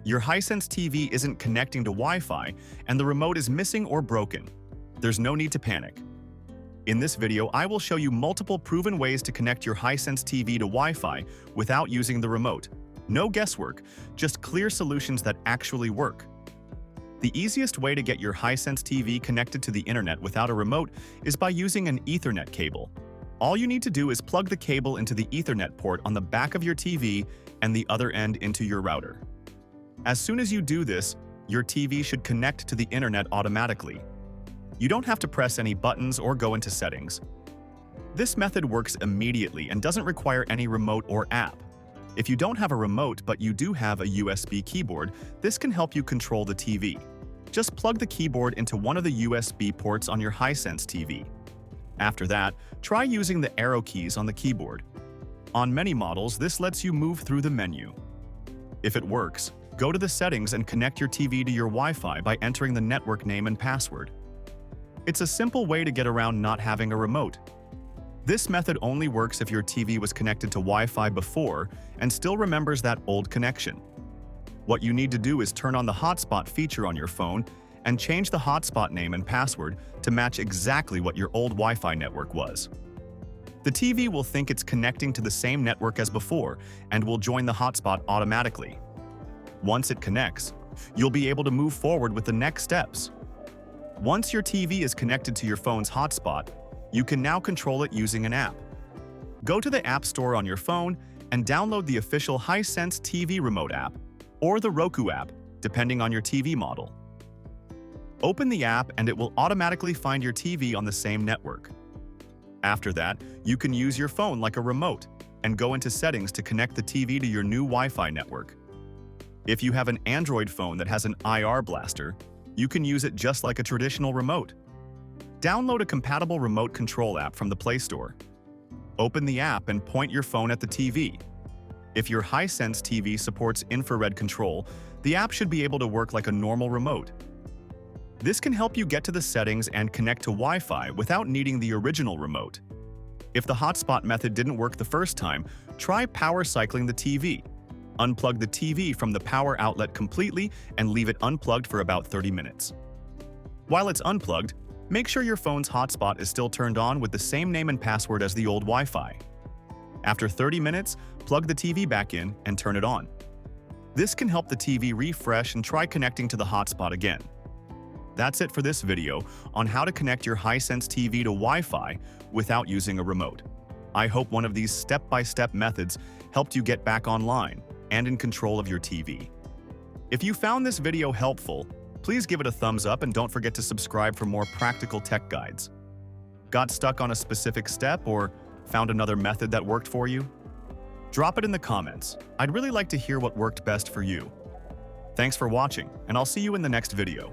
Your Hisense TV isn't connecting to Wi-Fi and the remote is missing or broken. There's no need to panic. In this video, I will show you multiple proven ways to connect your Hisense TV to Wi-Fi without using the remote. No guesswork, just clear solutions that actually work. The easiest way to get your Hisense TV connected to the internet without a remote is by using an Ethernet cable. All you need to do is plug the cable into the Ethernet port on the back of your TV and the other end into your router. As soon as you do this, your TV should connect to the internet automatically. You don't have to press any buttons or go into settings. This method works immediately and doesn't require any remote or app. If you don't have a remote but you do have a USB keyboard, this can help you control the TV. Just plug the keyboard into one of the USB ports on your Hisense TV. After that, try using the arrow keys on the keyboard. On many models, this lets you move through the menu. If it works, go to the settings and connect your TV to your Wi-Fi by entering the network name and password. It's a simple way to get around not having a remote. This method only works if your TV was connected to Wi-Fi before and still remembers that old connection. What you need to do is turn on the hotspot feature on your phone and change the hotspot name and password to match exactly what your old Wi-Fi network was. The TV will think it's connecting to the same network as before and will join the hotspot automatically. Once it connects, you'll be able to move forward with the next steps. Once your TV is connected to your phone's hotspot, you can now control it using an app. Go to the App Store on your phone and download the official Hisense TV remote app or the Roku app, depending on your TV model. Open the app and it will automatically find your TV on the same network. After that, you can use your phone like a remote and go into settings to connect the TV to your new Wi-Fi network. If you have an Android phone that has an IR blaster, you can use it just like a traditional remote. Download a compatible remote control app from the Play Store. Open the app and point your phone at the TV. If your Hisense TV supports infrared control, the app should be able to work like a normal remote. This can help you get to the settings and connect to Wi-Fi without needing the original remote. If the hotspot method didn't work the first time, try power cycling the TV. Unplug the TV from the power outlet completely and leave it unplugged for about 30 minutes. While it's unplugged, make sure your phone's hotspot is still turned on with the same name and password as the old Wi-Fi. After 30 minutes, plug the TV back in and turn it on. This can help the TV refresh and try connecting to the hotspot again. That's it for this video on how to connect your Hisense TV to Wi-Fi without using a remote. I hope one of these step-by-step methods helped you get back online and in control of your TV. If you found this video helpful, please give it a thumbs up and don't forget to subscribe for more practical tech guides. Got stuck on a specific step or found another method that worked for you? Drop it in the comments. I'd really like to hear what worked best for you. Thanks for watching, and I'll see you in the next video.